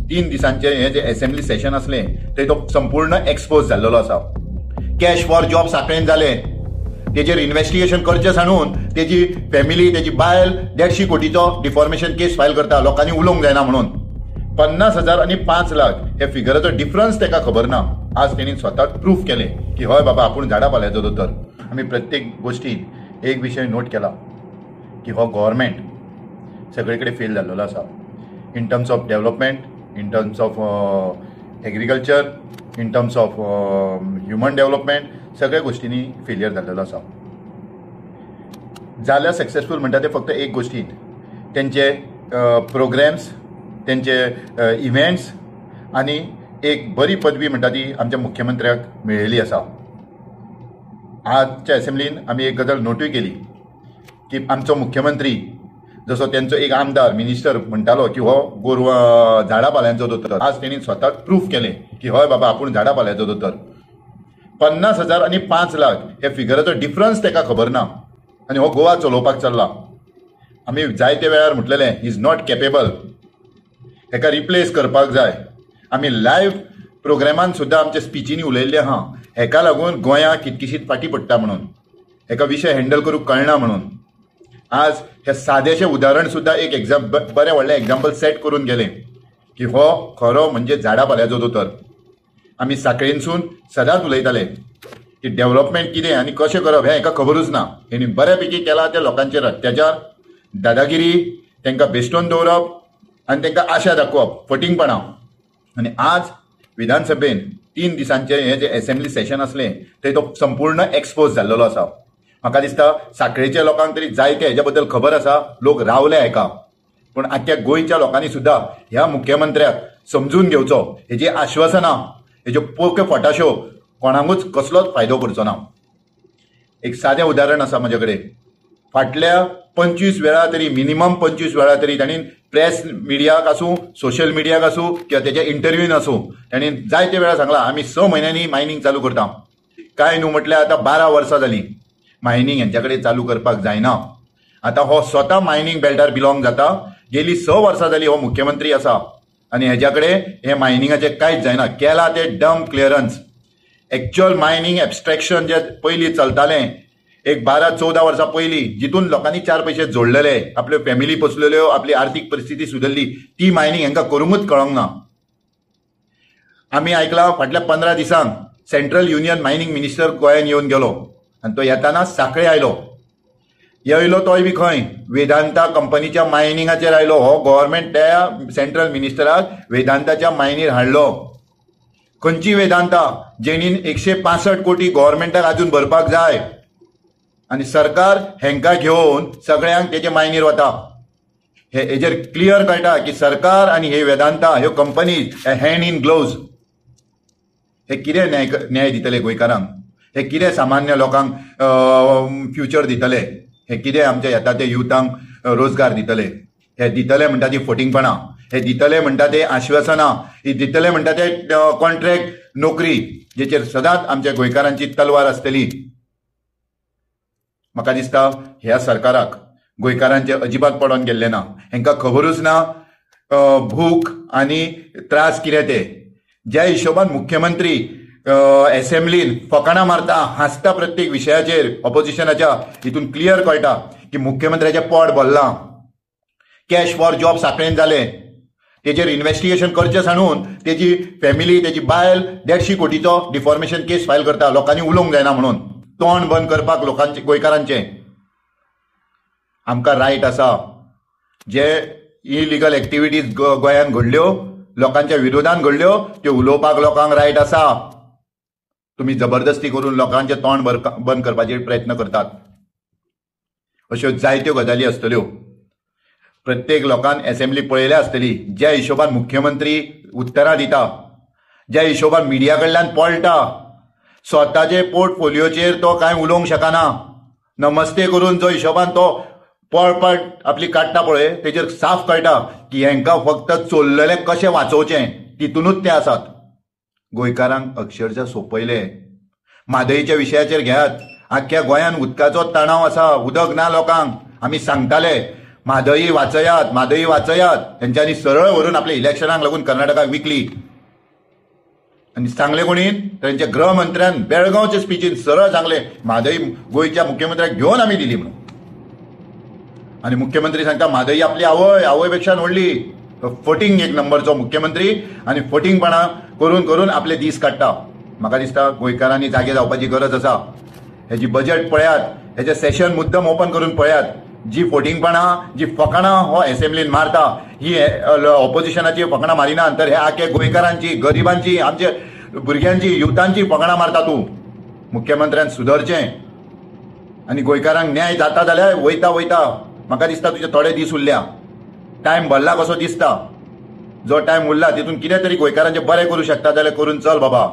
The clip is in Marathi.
3 दिसांचे हे जे असेंब्ली सेशन असले ते तो संपूर्ण एक्सपोज जाल्लो आसा। कॅश फॉर जॉब सांखळेन जाले, तेजेर इन्व्हेस्टिगेशन करचे सांडून तेजी फॅमिली, तेजी बायल 150 कोटीचो डिफॉर्मेशन केस फायल करता, लोकांनी उलोवंक जायना म्हणून। 50,000 आणि 5 लाख हे फिगराचो डिफरन्स ताका खबर ना। आज तेणी स्वता प्रूफ केले की हय बाबा आपूण झाडा पाल्याचो दोतोर। आमी प्रत्येक गोष्टीन एक विशय नोट केला की हो गव्हर्मेंट सगळे कडेन फेल जाल्लो आसा, in terms of development, in terms of agriculture, in terms of human development, सगळ्या गोष्टींनी फेलियर जाल्लो आसा। जाल्यार सक्सेसफूल म्हणटा ते फक्त एक गोष्टीन, तेंचे प्रोग्राम्स, तेंचे इव्हेंट्स आणि एक बरी पदवी म्हणटा ती आमच्या मुख्यमंत्र्याक मेळिल्ली आसा। आजच्या असेंब्लीन आमी एक गजाल नोटूय केली की आमचो मुख्यमंत्री जसो त्यांचो एक आमदार मिनिस्टर म्हणटालो की हो गोरवां झाडा पाल्यांचो दोतोर, आज तेणी स्वता प्रूफ केले की हय बाबा आपूण झाडा पाल्याचो दोतोर। 50,000 आणि 5 लाख हे फिगराचो डिफरन्स ताका खबर ना आणि हो गोवा चलोवपाक चल्ला। आमी जायते वेळार म्हटलेले इज नॉट केपेबल, हेका रिप्लेस करपाक जाय। आमी लायव्ह प्रोग्रामान सुद्दां आमच्या स्पिचींनी उलयल्ले आहा, हेका लागून गोंया कितकिशीत फाटी पडटा म्हणून, हेका विशय हँडल करूंक कळना म्हणून। आज हे सादेशे उदाहरण सुद्दां एक बरें व्हडलें एग्जाम्पल सेट करून गेले की हो खरो म्हणजे झाडा पाल्याचो दोतोर। आमी साखळेनसून सदांच उलयताले की डेव्हलपमेंट कितें आनी कशें करप हें हेका खबरूच ना। हेणी बऱ्यापैकी केला ते लोकांचेर अत्याचार, दादागिरी, तांकां बेश्टोवन दवरप आनी तांकां आशा दाखोवप, फटिंगपणां। आनी आज विधानसभेन 3 दिसांचे हे जे असेंब्ली सेशन असले ते तो संपूर्ण एक्सपोज जाल्लो आसा। म्हाका दिसता साखळेच्या लोकांक तरी जायते हेच्या बद्दल खबर आसा, लोक रावले हेका, पूण आख्या गोंयच्या लोकांनी सुद्दां ह्या मुख्यमंत्र्याक समजून घेवचो, हेजी आश्वासनां, हेज्यो पोके फटाश्यो कोणाकूच कसलोच फायदो करचो ना। एक सादें उदाहरण आसा म्हजे कडेन। फाटल्या 25 वेळा तरी, मिनिमम 25 वेळा तरी तांणी प्रेस मिडियाक आसूं, सोशल मिडियाक आसूं किंवा तेच्या इंटरव्यून आसूं, तांणी जायते वेळा सांगलां आमी 6 म्हयन्यांनी मायनिंग चालू करता। काय न्हू म्हटल्यार आतां 12 वर्सां जालीं मायनिंग हेंच्या कडेन चालू करपाक जायना। आतां हो स्वता मायनिंग बेल्टार बिलोंग जाता, गेली 6 वर्सां जालीं हो मुख्यमंत्री आसा आनी हेच्या कडेन हे मायनिंगाचें कांयच जायना। केला ते डम्प क्लियरन्स, एक्च्युअल मायनिंग एब्स्ट्रॅक्शन जे पयलीं चलतालें एक 12-14 वर्सां पयलीं, जितून लोकांनी 4 पयशे जोडलेले, आपल्यो फॅमिली पोसलेल्यो, आपली आर्थीक परिस्थिती सुदरली, ती मायनिंग हांकां करूंकूच कळोंक ना। आमी आयकलां फाटल्या 15 दिसांक सेंट्रल युनियन मायनिंग मिनिस्टर गोंयांत येवन गेलो आनी तो येताना सांखळे आयलो। येयलो तोय बी खंय, वेदांता कंपनीच्या मायनिंगाचेर आयलो। हो गव्हर्मेंट त्या सेंट्रल मिनिस्टराक वेदांताच्या मायनीर हाडलो। खंयची वेदांता, जेणीन 165 कोटी गव्हर्मेंटाक अजून भरपाक जाय आनी सरकार हेंकां घेवन सगळ्यांक तेजे मायनीर वता। हेजेर क्लियर कळटा की सरकार आनी हे वेदांता, ह्यो कंपनीज हँड इन ग्लोव्ज। हे कितें न्याय दितले गोंयकारांक? हे कितें सामान्य लोकांक फ्युचर दितले? हे कितें आमच्या येता ते युथांक रोजगार दितले? हे दितले म्हणटा ती फटिंगपणां, हे दितले म्हणटा ते आश्वासनां, हे दितले म्हणटा ते कॉन्ट्रॅक्ट नोकरी, जेचेर सदांच आमच्या गोंयकारांची तलवार आसतली। म्हाका दिसता ह्या सरकाराक गोंयकारांचे अजिबात पडोन गेल्ले ना, हेंकां खबरूच ना भूक आनी त्रास कितें ते। ज्या हिशोबान मुख्यमंत्री असेंब्लीन फकाणां मारता, हांसता प्रत्येक विशयाचेर ऑपोजिशनाच्या, हितून क्लियर कळटा की मुख्यमंत्र्याचें पोट भरलां। कॅश फॉर जॉब सांखळेन जाले, तेजेर इन्व्हेस्टिगेशन करचे सांडून तेजी फॅमिली, तेजी बायल 150 कोटीचो डिफॉर्मेशन केस फायल करता, लोकांनी उलोवंक जायना म्हणून, तोंड बंद करपाक लोकांचे, गोंयकारांचे। आमकां रायट आसा, जे इलिगल एक्टिविटीज गोंयांत घडल्यो, लोकांच्या विरोधान घडल्यो, त्यो उलोवपाक लोकांक रायट आसा। तुम्ही जबरदस्ती करून लोकांचे तोंड बंद करपाचे प्रयत्न करतात। अश्यो जायत्यो गजाली आसतल्यो। प्रत्येक लोकान असेंब्ली पळयल्या आसतली, ज्या हिशोबान मुख्यमंत्री उत्तरां दिता, ज्या हिशोबान मिडिया कडल्यान पळटा, स्वताचे पोर्टफोलिओचेर तो कांय उलोवंक शकना। नमस्ते करून जो हिशोबान तो पळपट आपली काडटा पळय, तेजेर साफ कळटा की हेंकां फक्त चोरलेले कशें वाचोवचें तितूनच ते आसात। गोंयकारांक अक्षरशः सोपयले। म्हादईच्या विशयाचेर घेयात, आख्ख्या गोंयांत उदकाचो तणाव आसा, उदक ना लोकांक। आमी सांगताले म्हादई वाचयात त्यांच्यानी सरळ व्हरून आपल्या इलेक्शनाक लागून कर्नाटकाक विकली आणि सांगले कोणी त्यांच्या गृहमंत्र्यान बेळगावच्या स्पीचीन सरळ सांगले म्हादई गोयच्या मुख्यमंत्र्याक घेऊन आम्ही दिली म्हणून. आणि मुख्यमंत्री सांगता म्हादई आपली आवयपेक्षा व्हडली फटींग एक नंबरचो मुख्यमंत्री आणि फटींगपणा करून करून आपले दीस काडटा. म्हाका दिसता गोंयकारांनी जागे जावपाची गरज आसा. हेजी बजेट पळयात, हेचे सेशन मुद्दम ओपन करून पळयात. जी फटींगपणा जी फकाणां हो असेंब्लीन मारता ही ऑपोजिशनाची फकाणां मारिना तर हे आखे गोंयकारांची गरिबांची आमच्या भुरग्यांची युथांची फकाणां मारता. तूं मुख्यमंत्र्यान सुदरचें आनी गोंयकारांक न्याय जाता जाल्यार वयता. म्हाका दिसता तुजे थोडे दीस उरल्या. टायम भरला कसो दिसता. जो टायम उरला तितून कितें तरी गोंयकारांचें बरें करूं शकता जाल्यार करून चल बाबा.